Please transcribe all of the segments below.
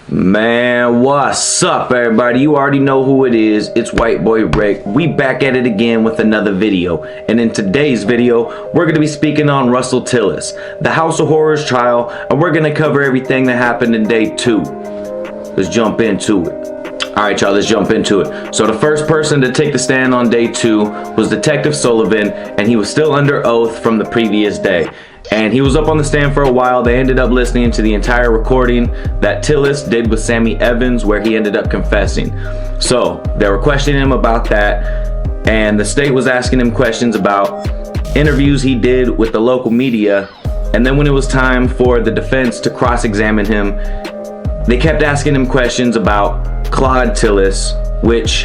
Man, what's up everybody? You already know who it is. It's White Boy Rick. We back at it again with another video. And in today's video, we're going to be speaking on Russell Tillis, the House of Horrors trial, and we're going to cover everything that happened in day 2. Let's jump into it. Alright y'all, let's jump into it. So the first person to take the stand on day 2 was Detective Sullivan, and he was still under oath from the previous day. And he was up on the stand for a while. They ended up listening to the entire recording that Tillis did with Sammy Evans, where he ended up confessing. So they were questioning him about that, and the state was asking him questions about interviews he did with the local media. And then when it was time for the defense to cross-examine him, they kept asking him questions about Claude Tillis, which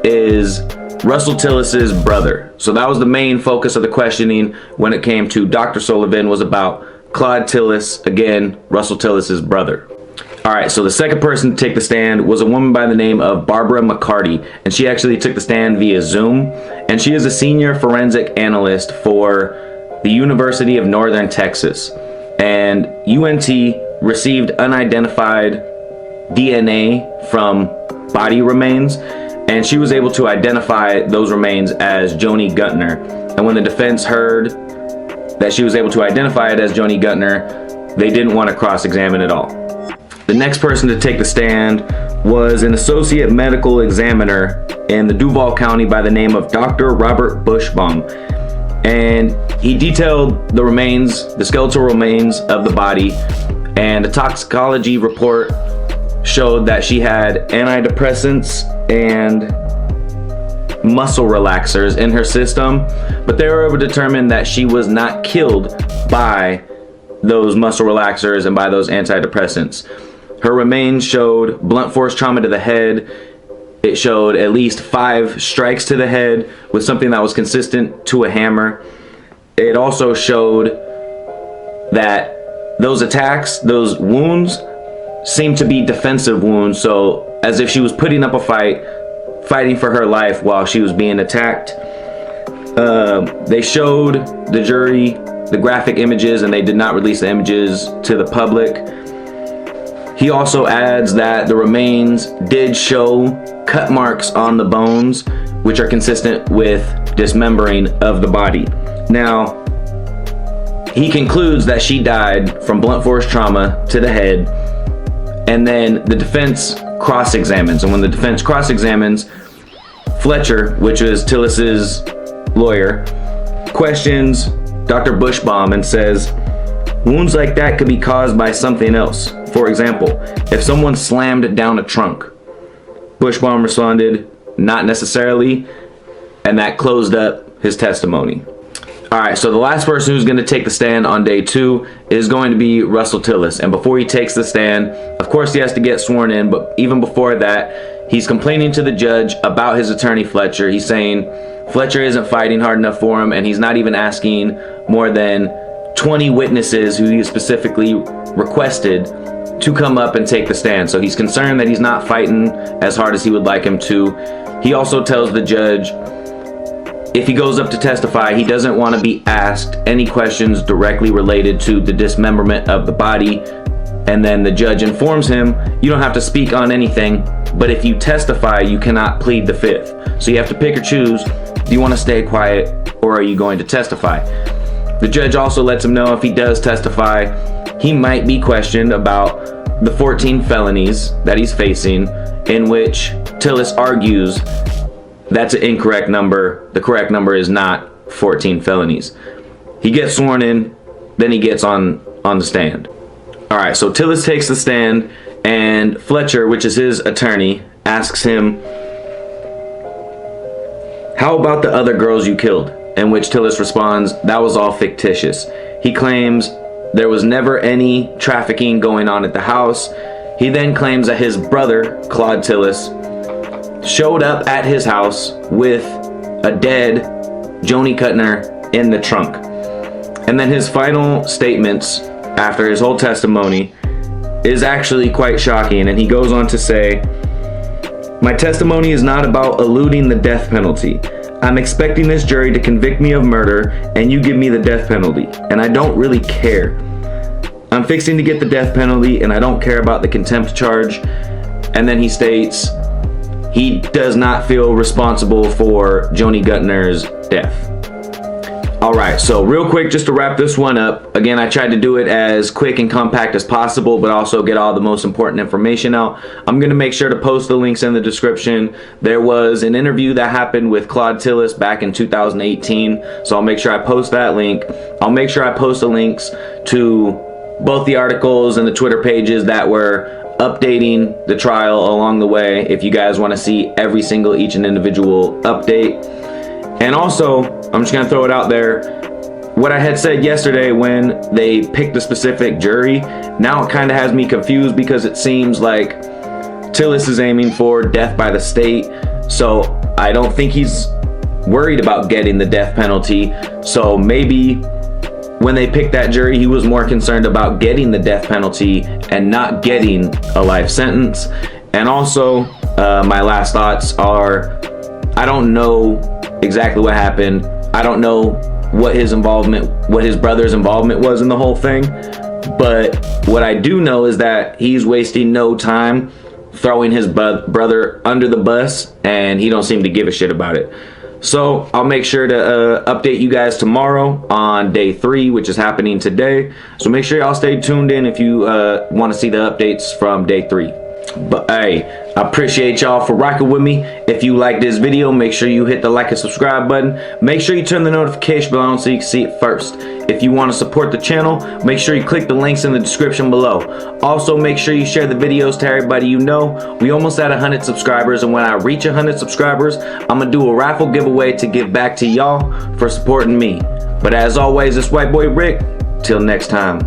is Russell Tillis's brother. So that was the main focus of the questioning when it came to Dr. Sullivan, was about Claude Tillis, again, Russell Tillis's brother. Alright, so the second person to take the stand was a woman by the name of Barbara McCarty, and she actually took the stand via Zoom, and she is a senior forensic analyst for the University of Northern Texas. And UNT received unidentified DNA from body remains, and she was able to identify those remains as Joni Gutner. And when the defense heard that she was able to identify it as Joni Gutner, they didn't want to cross-examine at all. The next person to take the stand was an associate medical examiner in the Duval County by the name of Dr. Robert Bushbaum. And he detailed the remains, the skeletal remains of the body, and a toxicology report showed that she had antidepressants and muscle relaxers in her system, but they were able to determine that she was not killed by those muscle relaxers and by those antidepressants. Her remains showed blunt force trauma to the head. It showed at least 5 strikes to the head with something that was consistent to a hammer. It also showed that those attacks, those wounds, seemed to be defensive wounds, so as if she was putting up a fight, fighting for her life while she was being attacked. They showed the jury the graphic images, and they did not release the images to the public. He also adds that the remains did show cut marks on the bones, which are consistent with dismembering of the body. Now, he concludes that she died from blunt force trauma to the head. And then the defense cross-examines, and when the defense cross-examines, Fletcher, which is Tillis's lawyer, questions Dr. Bushbaum and says, wounds like that could be caused by something else. For example, if someone slammed down a trunk. Bushbaum responded, not necessarily, and that closed up his testimony. Alright, so the last person who's going to take the stand on day 2 is going to be Russell Tillis. And before he takes the stand, of course he has to get sworn in, but even before that, he's complaining to the judge about his attorney Fletcher. He's saying Fletcher isn't fighting hard enough for him, and he's not even asking more than 20 witnesses who he specifically requested to come up and take the stand. So he's concerned that he's not fighting as hard as he would like him to. He also tells the judge if he goes up to testify, he doesn't want to be asked any questions directly related to the dismemberment of the body. And then the judge informs him, you don't have to speak on anything, but if you testify, you cannot plead the 5th. So you have to pick or choose, do you want to stay quiet or are you going to testify? The judge also lets him know if he does testify, he might be questioned about the 14 felonies that he's facing, in which Tillis argues that's an incorrect number. The correct number is not 14 felonies. He gets sworn in, then he gets on the stand. Alright, so Tillis takes the stand, and Fletcher, which is his attorney, asks him, how about the other girls you killed? In which Tillis responds, that was all fictitious. He claims there was never any trafficking going on at the house. He then claims that his brother, Claude Tillis, showed up at his house with a dead Joni Gutner in the trunk. And then his final statements after his whole testimony is actually quite shocking, and he goes on to say, my testimony is not about eluding the death penalty. I'm expecting this jury to convict me of murder and you give me the death penalty, and I don't really care. I'm fixing to get the death penalty and I don't care about the contempt charge. And then he states he does not feel responsible for Joni Gutner's death. Alright, so real quick, just to wrap this one up. Again, I tried to do it as quick and compact as possible, but also get all the most important information out. I'm going to make sure to post the links in the description. There was an interview that happened with Claude Tillis back in 2018, so I'll make sure I post that link. I'll make sure I post the links to both the articles and the Twitter pages that were updating the trial along the way, if you guys want to see every single each and individual update. And also, I'm just going to throw it out there, what I had said yesterday when they picked a specific jury, now it kind of has me confused because it seems like Tillis is aiming for death by the state, so I don't think he's worried about getting the death penalty. So maybe when they picked that jury, he was more concerned about getting the death penalty and not getting a life sentence. And also, my last thoughts are, I don't know exactly what happened. I don't know what his brother's involvement was in the whole thing. But what I do know is that he's wasting no time throwing his brother under the bus, and he don't seem to give a shit about it. So I'll make sure to update you guys tomorrow on day 3, which is happening today. So make sure y'all stay tuned in if you want to see the updates from day 3. But hey, I appreciate y'all for rocking with me. If you like this video, make sure you hit the like and subscribe button. Make sure you turn the notification bell on so you can see it first. If you want to support the channel, make sure you click the links in the description below. Also, make sure you share the videos to everybody you know. We almost at 100 subscribers, and when I reach 100 subscribers, I'm gonna do a raffle giveaway to give back to y'all for supporting me. But as always, it's White Boy Rick. Till next time.